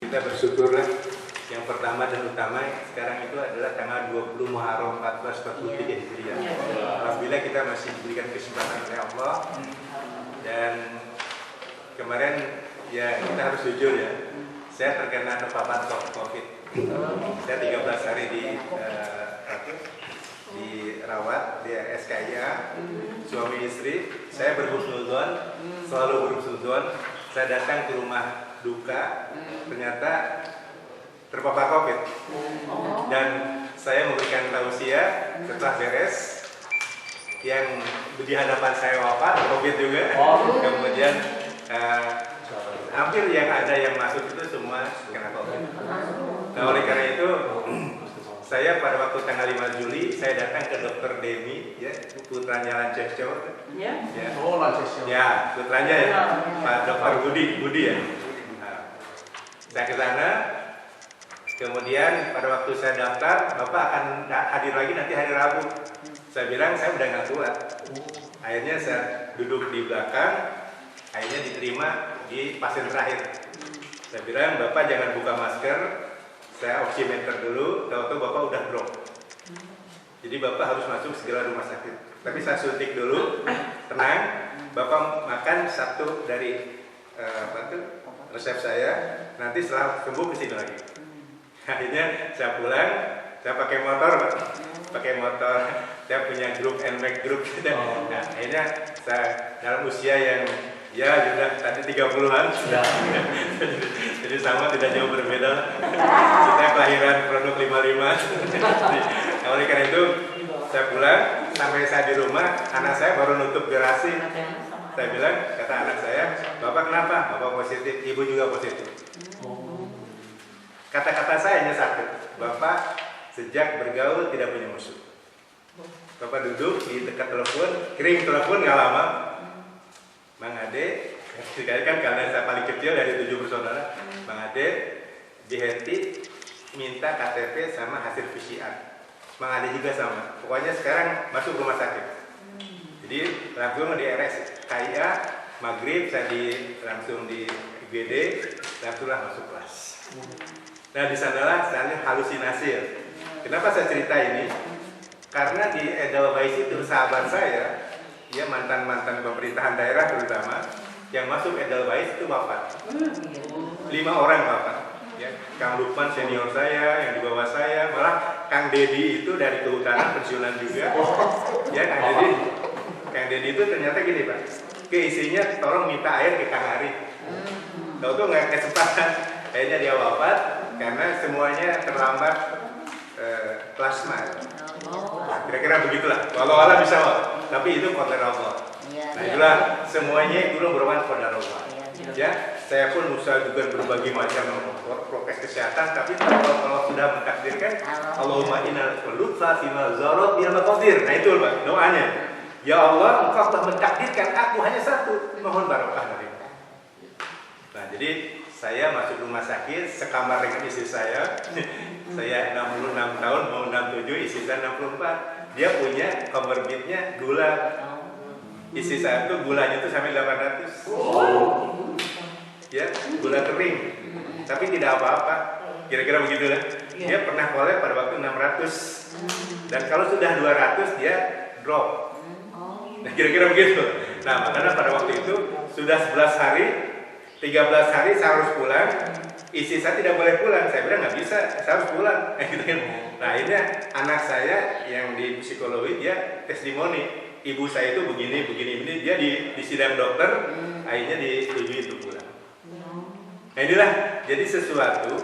kita bersyukurlah. Yang pertama dan utama sekarang itu adalah tanggal 20 Muharram 1443 Hijriah. Alhamdulillah kita masih diberikan kesempatan oleh Allah. Dan kemarin ya kita harus jujur ya, saya terkena terpapar COVID. Saya 13 hari dirawat di RSKIA, suami istri. Saya berhusnudzon, selalu berhusnudzon. Saya datang ke rumah duka, ternyata terpapar COVID. Dan saya memberikan tausiah setelah beres, yang di hadapan saya wafat COVID juga. Kemudian hampir yang ada yang masuk itu semua kena COVID. Nah, oleh karena itu saya pada waktu tanggal 5 Juli saya datang ke Dokter Demi, ya, putranya Lancesco. Ya. Ya, putranya ya, Pak Dokter Budi ya. Nah, saya ke sana. Kemudian pada waktu saya daftar, Bapak akan hadir lagi nanti hari Rabu. Saya bilang saya udah nggak kuat. Akhirnya saya duduk di belakang, akhirnya diterima di pasien terakhir. Saya bilang Bapak jangan buka masker, saya oximeter dulu, tahu-tahu Bapak udah drop. Jadi Bapak harus masuk segera rumah sakit. Tapi saya suntik dulu, tenang. Bapak makan satu dari resep saya, nanti setelah sembuh kesini lagi. Akhirnya saya pulang, saya pakai motor, saya punya grup NMAX group. Nah, akhirnya saya dalam usia yang ya sudah tadi 30-an, jadi sama tidak jauh berbeda. Kita kelahiran produk 55. Nah, oleh karena itu saya pulang, sampai saya di rumah, anak saya baru nutup garasi. Saya bilang, kata anak saya, Bapak kenapa? Bapak positif, Ibu juga positif. Kata-kata saya hanya satu, Bapak sejak bergaul tidak punya musuh. Bapak duduk di dekat telepon, kirim telepon nggak lama, Bang Ade, kan karena saya paling kecil dari 7 bersaudara, Bang Ade dihenti minta KTP sama hasil PCR. Bang Ade juga sama. Pokoknya sekarang masuk rumah sakit. Jadi langsung di RSKIA, maghrib saya langsung di IGD, langsunglah masuk kelas. Nah di sanalah saya halusinasi ya. Kenapa saya cerita ini? Karena di Edelweiss itu sahabat saya, ya mantan pemerintahan daerah terutama, yang masuk Edelweiss itu wafat. 5 orang wafat. Ya, Kang Lukman senior saya, yang di bawah saya, malah Kang Dedi itu dari kehutanan pensiunan juga. Ya Kang Dedi itu ternyata gini Pak, keisinya tolong minta air ke Kang Ari. Tahu tuh nggak kesempatan, akhirnya dia wafat karena semuanya terlambat plasma. Kira-kira begitulah. Kalau Allah bisa, tapi itu qadar Allah. Nah itulah semuanya itu berhubungan qadar Allah. Ya, saya pun usaha juga berbagai macam prokes kesehatan, tapi kalau sudah mentakdirkan, Allahumma inna lutfa fima zarat bil maqdir. Nah itu Pak, doanya. Ya Allah, Engkau telah mentakdirkan aku hanya satu, mohon barokah darimu. Nah jadi saya masuk rumah sakit sekamar dengan istri saya. Saya 66 tahun, mau 67, istri saya 64. Dia punya komorbidnya gula. Istri saya tuh gulanya tuh sampai 800. Ya, gula kering. Tapi tidak apa-apa. Kira-kira begitu lah. Dia pernah kolek pada waktu 600. Dan kalau sudah 200 dia drop. Nah, kira-kira begitu. Nah, makanya pada waktu itu sudah 11 hari, 13 hari saya harus pulang. Istri saya tidak boleh pulang. Saya bilang nggak bisa, saya harus pulang. Nah, akhirnya anak saya yang di psikologi dia testimoni. Ibu saya itu begini. Dia di sidang dokter, akhirnya disetujui untuk pulang. Nah, inilah jadi sesuatu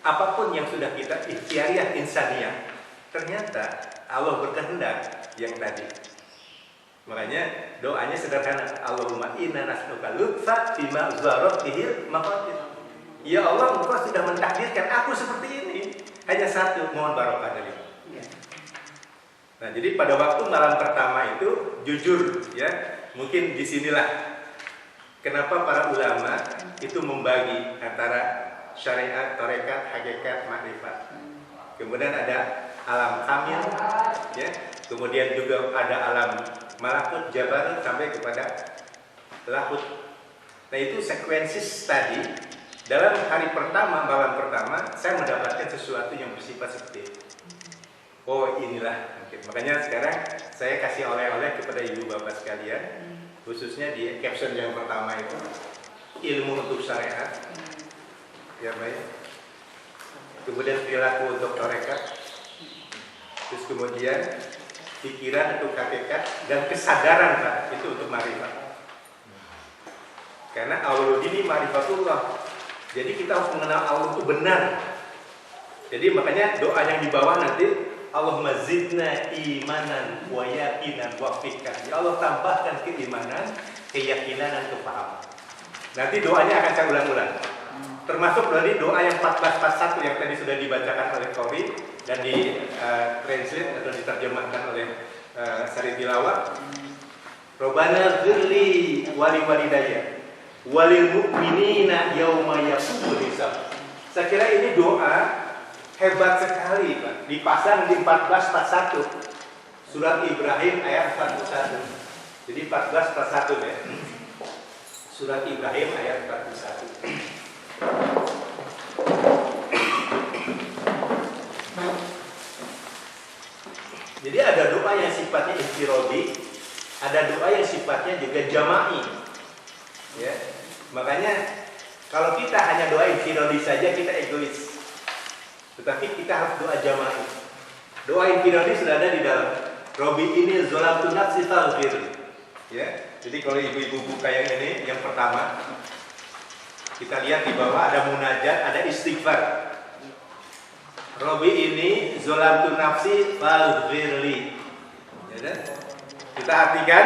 apapun yang sudah kita ikhtiariyah insaniyah, ternyata Allah berkehendak yang tadi. Makanya doanya sederhana, Allahumma inna nas'aluka lutfa fima zarat bihil maqadir. Ya Allah, Engkau sudah mentakdirkan aku seperti ini. Hanya satu, mohon barokah darimu. Nah, jadi pada waktu malam pertama itu jujur ya, mungkin disinilah kenapa para ulama itu membagi antara syariat, tarekat, hakikat, makrifat. Kemudian ada alam kamil, ya. Kemudian juga ada alam malakut, jabarut sampai kepada lahut. Nah itu sekuensis tadi dalam hari pertama, malam pertama, saya mendapatkan sesuatu yang bersifat seperti itu. Oh inilah mungkin. Makanya sekarang saya kasih oleh-oleh kepada ibu bapak sekalian, khususnya di caption yang pertama itu, ilmu untuk syariat, ya baik. Kemudian perilaku untuk tarekat, terus kemudian pikiran untuk hakikat, dan kesadaran Pak, itu untuk marifat. Karena awal ini marifatullah. Jadi kita harus mengenal Allah itu benar. Jadi makanya doa yang di bawah nanti, Allahumma zidna imanan wa yaqinan wa fiqhan. Ya Allah tambahkan keimanan, keyakinan dan kepahaman. Nanti doanya akan saya ulang-ulang. Termasuk dari doa yang 1441 yang tadi sudah dibacakan oleh Qori dan di translate atau diterjemahkan oleh Sari Tilawah. Robbana ghfirli wali walidayya walil mu'minina yauma yaqumul hisab. Saya kira ini doa hebat sekali Pak. Dipasang di 1441 surat Ibrahim ayat 41. Jadi 1441 ya. Surat Ibrahim ayat 41. Jadi ada doa yang sifatnya infirodi, ada doa yang sifatnya juga jama'i. Ya. Makanya kalau kita hanya doa infirodi saja kita egois. Tetapi kita harus doa jama'i. Doa infirodi sudah ada di dalam Robi ini zolamtu nafsi faghfir. Ya. Jadi kalau ibu-ibu buka yang ini yang pertama, kita lihat di bawah ada munajat, ada istighfar. Robi ini zolamtu nafsi faghfirli. Ya kan? Kita artikan,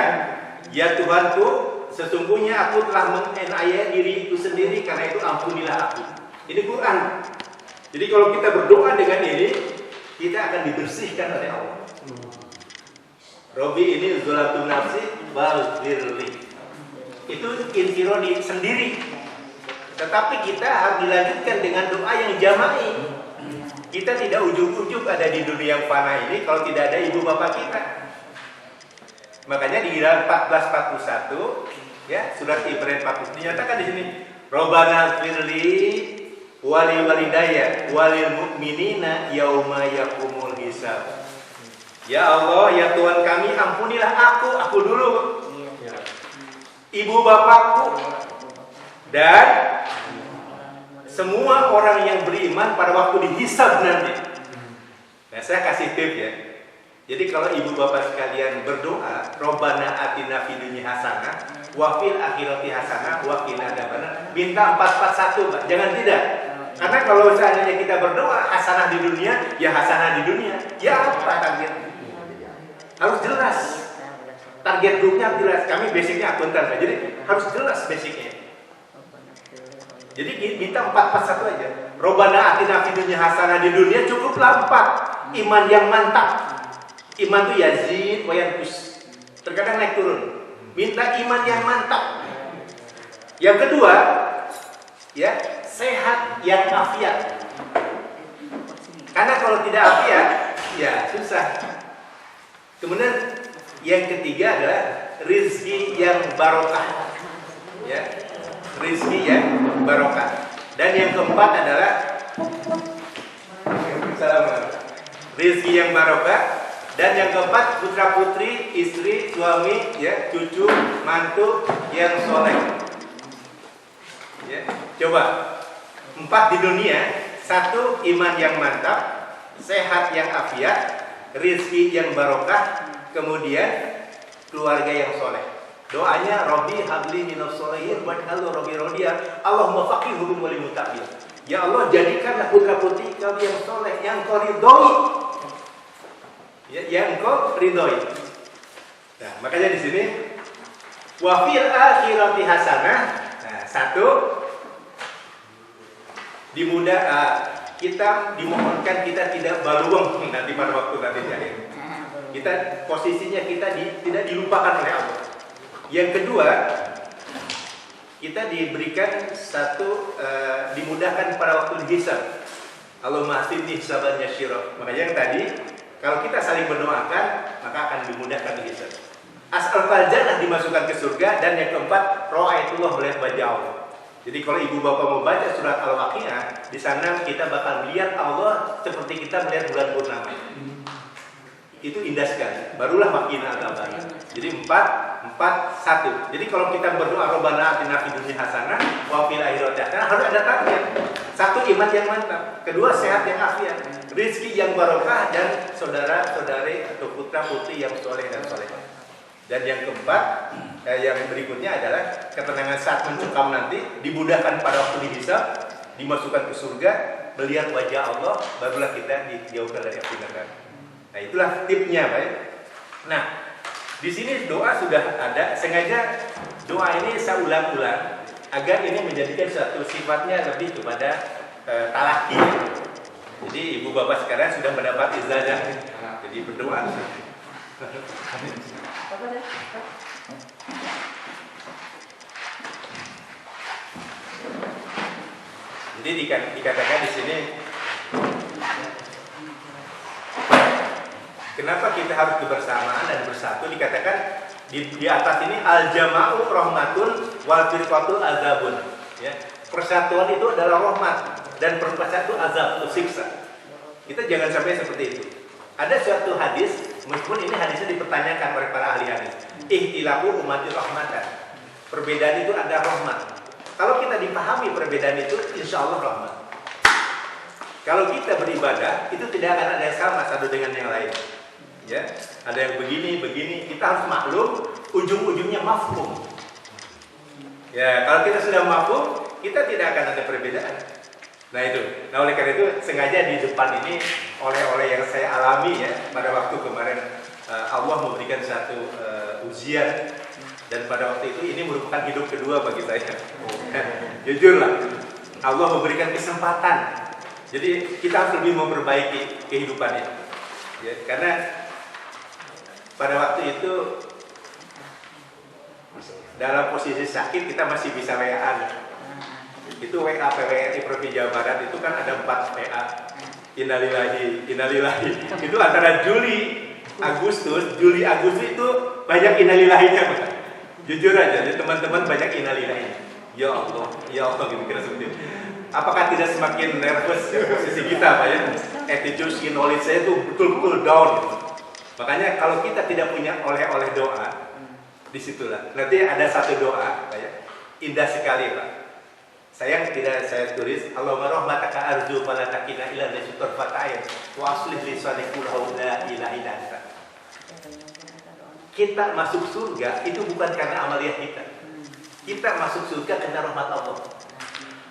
ya Tuhanku, sesungguhnya aku telah menganiaya diriku sendiri, karena itu ampunilah aku. Ini Quran. Jadi kalau kita berdoa dengan ini, kita akan dibersihkan oleh Allah. Robi ini zolamtu nafsi faghfirli. Itu infirodi sendiri. Tetapi kita harus dilanjutkan dengan doa yang jama'i. Kita tidak ujug-ujug ada di dunia yang fana ini kalau tidak ada ibu bapak kita. Makanya di dalam 1441 ya, surat Ibrahim 40 dinyatakan di sini, Robbana firli wali walidayya walil mu'minina yauma yaqumul hisab. Ya Allah, ya Tuhan kami, ampunilah aku dulu, ibu bapakku, dan semua orang yang beriman pada waktu dihisab nanti. Nah, saya kasih tip ya. Jadi kalau ibu bapak sekalian berdoa, Robbana atina fid dunya hasanah wa fil akhirati hasanah wa qina adzabannar, minta 441, Pak. Jangan tidak. Karena kalau seandainya kita berdoa hasanah di dunia, ya hasanah di dunia. Ya apa target? Harus jelas. Target grupnya jelas. Kami basicnya akuntan, jadi harus jelas basicnya. Jadi minta 441 aja. Robbana atina fid dunya hasanah, di dunia cukuplah 4. Iman yang mantap. Iman itu yazid wa yanqus. Terkadang naik turun. Minta iman yang mantap. Yang kedua, ya, sehat yang afiat. Karena kalau tidak afiat, ya susah. Kemudian yang ketiga adalah rizki yang barokah. Ya, rizki yang barokah. Dan yang keempat adalah rizki yang barokah. Dan yang keempat, putra putri, istri, suami, ya, cucu, mantu yang soleh. Ya, coba 4 di dunia, 1 iman yang mantap, sehat yang afiat, rizki yang barokah, kemudian keluarga yang soleh. Doanya Robbi habli minas solihin waj'alhu Robbi rodiya Allahumma faqihhu bim wali muttaqin. Ya Allah, jadikanlah putra putri kami yang soleh, yang Kau ridhoi. Ya, yang Kau ridhoi. Nah, makanya di sini wa fil akhirati hasanah. Nah, 1 kita dimohonkan kita tidak baluang nanti pada waktu nanti akhir. Kita posisinya tidak dilupakan oleh Allah. Yang kedua, kita diberikan dimudahkan pada waktu dihisab. Allahumma hasibni hisaban yasyira. Makanya yang tadi, kalau kita saling mendoakan, maka akan dimudahkan dihisab. As'al jannah, dimasukkan ke surga. Dan yang keempat, ra'aitullah, melihat wajah Allah. Jadi kalau ibu bapak mau baca surat Al-Waqiah, di sana kita bakal melihat Allah seperti kita melihat bulan purnama. Itu indah sekali. Barulah makin agak baik. Jadi 4, 1. Jadi kalau kita berdoa Rabbana atina fid dunya hasanah wa fil akhirati hasanah, harus ada target. Satu, iman yang mantap. Kedua, sehat yang afiat. Rizki yang barokah, dan saudara-saudari atau putra-putri yang soleh dan solehah. Dan yang keempat, yang berikutnya adalah ketenangan saat mencekam nanti, dimudahkan pada waktu dihisab, dimasukkan ke surga, melihat wajah Allah, barulah kita dijauhkan dari api neraka. Nah, itulah tipnya, Pak. Nah, di sini doa sudah ada. Sengaja doa ini saya ulang-ulang agar ini menjadikan suatu sifatnya lebih kepada talaki. Jadi ibu bapak sekarang sudah mendapat izazah. Jadi berdoa. Jadi dikatakan di sini, kenapa kita harus kebersamaan dan bersatu? Dikatakan di atas ini al-jama'u rahmatun wal firqatu azabun. Ya, persatuan itu adalah rahmat dan perpecahan itu azab atau siksa. Kita jangan sampai seperti itu. Ada suatu hadis, meskipun ini hadisnya dipertanyakan oleh para ahli hadis. Ihtilafu ummati rahmatan. Perbedaan itu ada rahmat. Kalau kita dipahami perbedaan itu, insya Allah rahmat. Kalau kita beribadah, itu tidak akan ada yang sama satu dengan yang lain. Ya, ada yang begini, kita harus maklum, ujung-ujungnya mafhum. Ya, kalau kita sudah mafhum, kita tidak akan ada perbedaan. Nah itu, oleh karena itu sengaja di depan ini oleh yang saya alami ya pada waktu kemarin, Allah memberikan satu ujian, dan pada waktu itu ini merupakan hidup kedua bagi saya. Jujurlah, Allah memberikan kesempatan. Jadi kita harus lebih memperbaiki kehidupan ini. Ya, karena pada waktu itu dalam posisi sakit kita masih bisa WA-an. Itu WA PWRI Provinsi Jawa Barat itu kan ada 4 WA. Innalillahi. Itu antara Juli Agustus itu banyak innalillahinya, Pak. Jujur aja, teman-teman banyak innalillahi. Ya Allah kira-kira seperti itu. Apakah tidak semakin nervous ya, posisi kita, Pak ya? Attitude, knowledge saya itu betul-betul down. Makanya kalau kita tidak punya oleh-oleh doa, disitulah. Nanti ada satu doa, Pak ya, indah sekali, Pak. Saya tulis, Allahumma rahmataka arju fala takina ila nasutur fata'in wa aslih li sadiqul la ilaha illa anta. Kita masuk surga itu bukan karena amaliyah kita. Kita masuk surga karena rahmat Allah.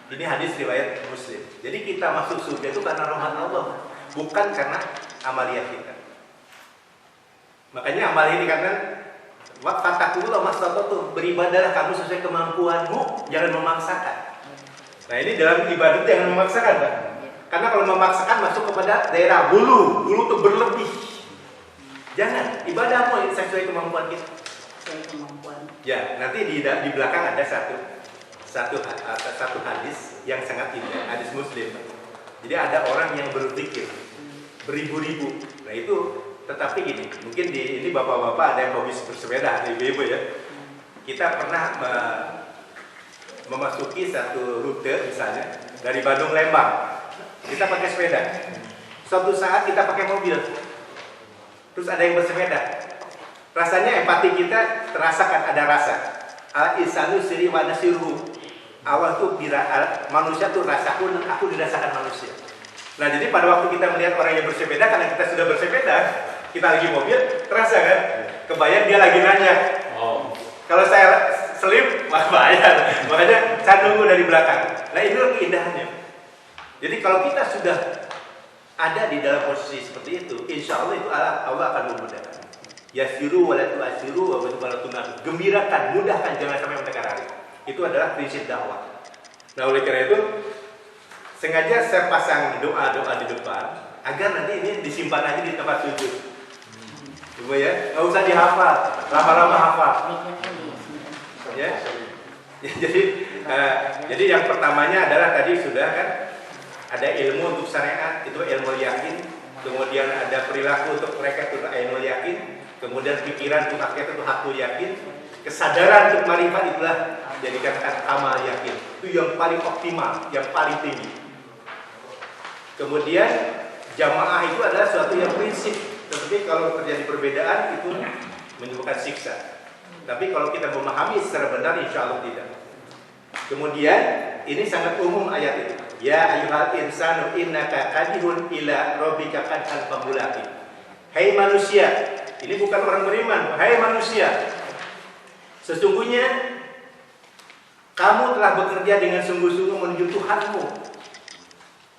Ini hadis riwayat Muslim. Jadi kita masuk surga itu karena rahmat Allah, bukan karena amaliyah kita. Makanya amal ini kata fatakullah mastata'tum, beribadahlah kamu sesuai kemampuanmu, jangan memaksakan. Nah ini dalam ibadah jangan memaksakan, Pak. Karena kalau memaksakan masuk kepada daerah bulu itu berlebih. Jangan, ibadahmu sesuai kemampuan kita. Sesuai kemampuan. Ya, nanti di belakang ada satu hadis yang sangat indah, hadis Muslim. Jadi ada orang yang berzikir beribu-ribu. Nah itu, tetapi gini, mungkin ini bapak-bapak ada yang hobi bersepeda, ibu-ibu ya. Kita pernah memasuki satu rute misalnya dari Bandung Lembang, kita pakai sepeda. Suatu saat kita pakai mobil, terus ada yang bersepeda. Rasanya empati kita terasakan, ada rasa. Al-insanu siri wa nasiruhu. Allah tuh manusia tuh rasaku, aku dirasakan manusia. Nah jadi pada waktu kita melihat orang yang bersepeda, karena kita sudah bersepeda, kita lagi mobil, terasa kan? Kebayang dia lagi nanya. Kalau saya selip, bahaya. Makanya saya nunggu dari belakang. Nah itu keindahannya. Jadi kalau kita sudah ada di dalam posisi seperti itu, insya Allah itu Allah akan memudahkan. Yasiru walatu asiru wabarakatuh. Gembirakan, mudahkan, jangan sampai mendengar hari. Itu adalah prinsip dakwah. Nah oleh karena itu sengaja saya pasang doa-doa di depan agar nanti ini disimpan aja di tempat sujud. Coba ya, nggak usah dihafal, lama-lama hafal. Ya. Jadi yang pertamanya adalah tadi sudah kan ada ilmu untuk syariat, itu ilmu yakin. Kemudian ada perilaku untuk mereka itu ilmu yakin. Kemudian pikiran untuk hakikat itu hakul yakin. Kesadaran untuk marifat itulah Jadi katakan amal yakin itu yang paling optimal, yang paling tinggi. Kemudian jamaah itu adalah suatu yang prinsip. Tetapi kalau terjadi perbedaan itu menimbulkan siksa. Tapi kalau kita memahami secara benar, insya Allah tidak. Kemudian ini sangat umum ayat itu. Ya ayyuhal insanu innaka kadihun ila rabbika kadhan famulaqi. Hai manusia, ini bukan orang beriman. Hai manusia, sesungguhnya kamu telah bekerja dengan sungguh-sungguh menuju Tuhanmu,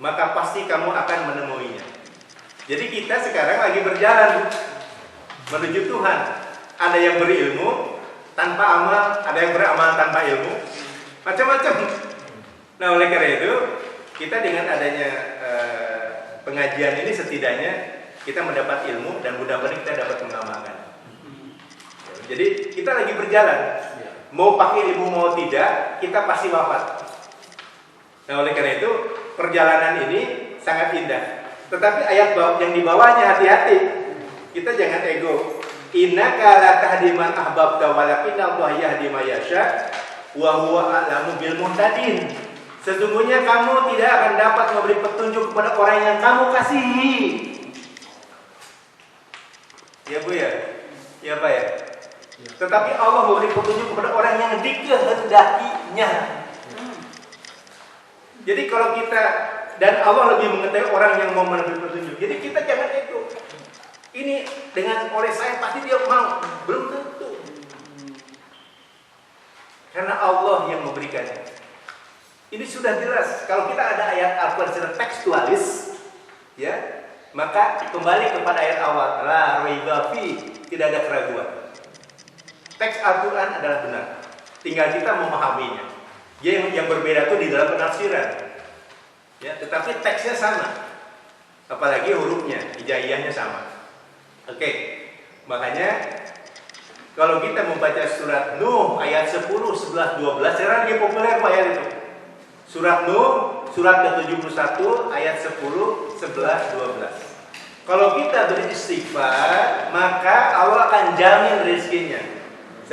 maka pasti kamu akan menemuinya. Jadi kita sekarang lagi berjalan menuju Tuhan. Ada yang berilmu tanpa amal, ada yang beramal tanpa ilmu, macam-macam. Nah oleh karena itu kita dengan adanya pengajian ini setidaknya kita mendapat ilmu dan mudah-mudahan kita dapat mengamalkan. Jadi kita lagi berjalan, mau pakai ilmu mau tidak, kita pasti wafat. Nah oleh karena itu perjalanan ini sangat indah. Tetapi ayat yang di bawahnya hati-hati, kita jangan ego. Innaka la tahdi man ahbabta walakinnallaha yahdi may yasha wa huwa a'lamu bil muhtadin. Sesungguhnya kamu tidak akan dapat memberi petunjuk kepada orang yang kamu kasihi. Ya Bu ya? Ya Pak ya? Tetapi Allah memberi petunjuk kepada orang yang dikehendakinya. Jadi kalau kita, dan Allah lebih mengetahui orang yang mau memberi petunjuk. Jadi kita jangan ego. Ini dengan oleh saya pasti dia mau, belum tentu. Karena Allah yang memberikannya. Ini sudah jelas. Kalau kita ada ayat Al-Quran secara tekstualis, ya, maka kembali kepada ayat awal, la raiba fi, tidak ada keraguan. Teks Al-Quran adalah benar. Tinggal kita memahaminya. Yang berbeda itu di dalam penafsiran. Ya, tetapi teksnya sama. Apalagi hurufnya, hijaiyahnya sama. Oke, makanya kalau kita membaca surat Nuh ayat 10, 11, 12, sekarang lagi populer Pak ayat itu. Surat Nuh, surat ke-71 ayat 10, 11, 12. Kalau kita beristighfar, maka Allah akan jamin rezekinya.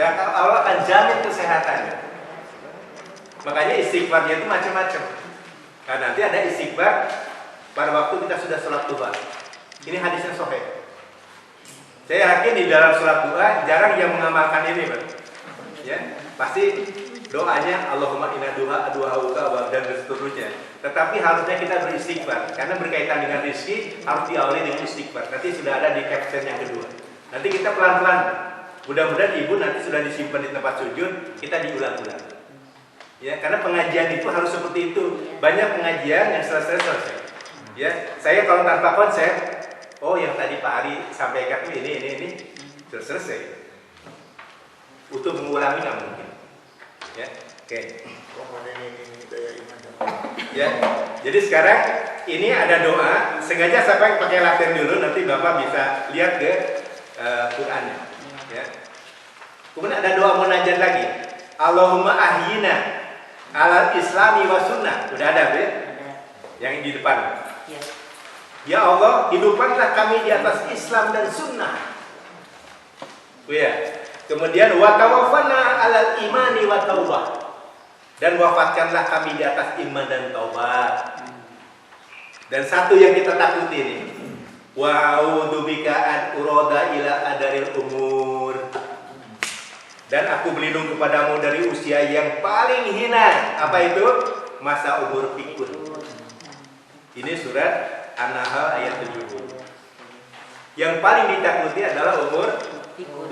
Allah akan jamin kesehatannya. Makanya istighfarnya itu macam-macam. Karena nanti ada istighfar pada waktu kita sudah sholat duha. Ini hadisnya sahih. Saya yakin di dalam sholat duha jarang yang mengamalkan ini, Pak. Ya, pasti doanya Allahumma inna duhauka dan seterusnya. Tetapi harusnya kita beristighfar karena berkaitan dengan rezeki harus diawali dengan istighfar. Nanti sudah ada di caption yang kedua. Nanti kita pelan-pelan. Mudah-mudahan ibu nanti sudah disimpan di tempat sujud, kita diulang-ulang. Ya, karena pengajian itu harus seperti itu. Banyak pengajian yang selesai. Ya, saya kalau tanpa konsep, oh yang tadi Pak Ari sampaikan ini selesai. Untuk mengulangi nggak mungkin. Ya, oke. Ya, jadi sekarang ini ada doa. Sengaja saya pakai latihan dulu, nanti Bapak bisa lihat ke Qurannya. Ya. Kemudian ada doa munajat lagi. Allahumma ahyina alal islami wa sunnah. Udah ada ya? Yang di depan. Ya. Ya Allah, hidupkanlah kami di atas Islam dan sunnah. Ya. Kemudian wa tawaffana alal imani wa taubah. Dan wafatkanlah kami di atas iman dan taubat. Dan satu yang kita takuti ini, wa a'udzubika an urada ila adaril umur. Dan aku berlindung kepadamu dari usia yang paling hina. Apa itu? Masa umur pikun. Ini surat An-Nahl ayat 70. Yang paling ditakuti adalah umur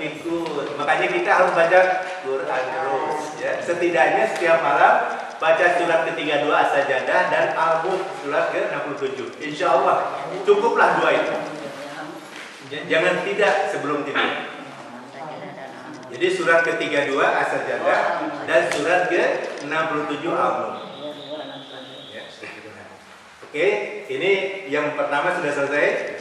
pikun. Makanya kita harus baca Quran terus. Ya. Setidaknya setiap malam baca surat ke-32 As-Sajdah dan Al-Mulk surat ke-67. Insya Allah cukuplah dua itu. Jangan tidak sebelum tidur. Jadi surat ke-32 As-Sajdah dan surat ke-67 Al-Mulk. Ya. Oke, ini yang pertama sudah selesai.